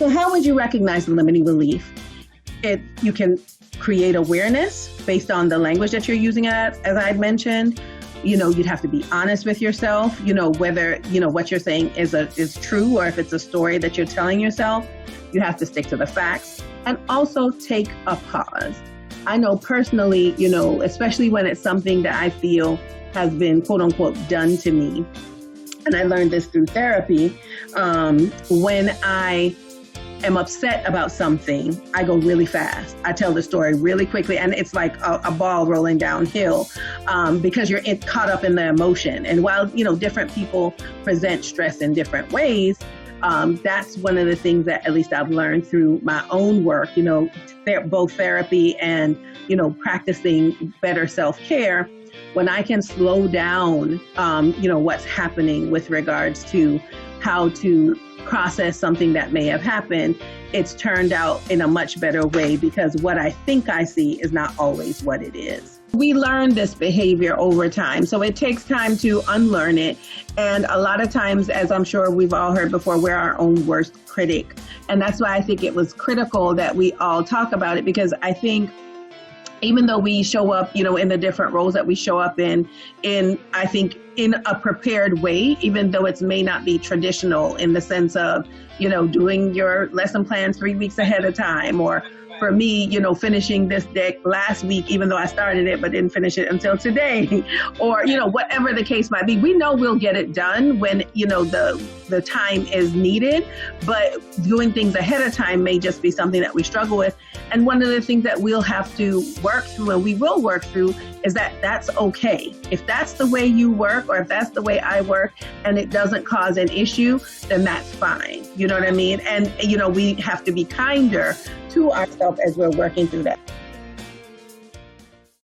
So how would you recognize the limiting belief? You can create awareness based on the language that you're using, as I mentioned. You'd have to be honest with yourself, whether, what you're saying is true, or if it's a story that you're telling yourself. You have to stick to the facts, and also take a pause. I know personally, especially when it's something that I feel has been quote unquote done to me. And I learned this through therapy. When I am upset about something, I go really fast. I tell the story really quickly, and it's like a ball rolling downhill because you're caught up in the emotion. And while, different people present stress in different ways, that's one of the things that at least I've learned through my own work, both therapy and, practicing better self-care. When I can slow down, what's happening with regards to how to process something that may have happened, it's turned out in a much better way, because what I think I see is not always what it is. We learn this behavior over time, so it takes time to unlearn it. And a lot of times, as I'm sure we've all heard before, we're our own worst critic. And that's why I think it was critical that we all talk about it, because I think even though we show up, in the different roles that we show up in I think in a prepared way, even though it may not be traditional in the sense of, doing your lesson plans 3 weeks ahead of time, or for me, finishing this deck last week, even though I started it but didn't finish it until today, or, whatever the case might be. We know we'll get it done when, the time is needed, but doing things ahead of time may just be something that we struggle with. And one of the things that we'll have to work through, and we will work through, is that that's okay. If that's the way you work, or if that's the way I work, and it doesn't cause an issue, then that's fine. You know what I mean? And, we have to be kinder to ourselves as we're working through that.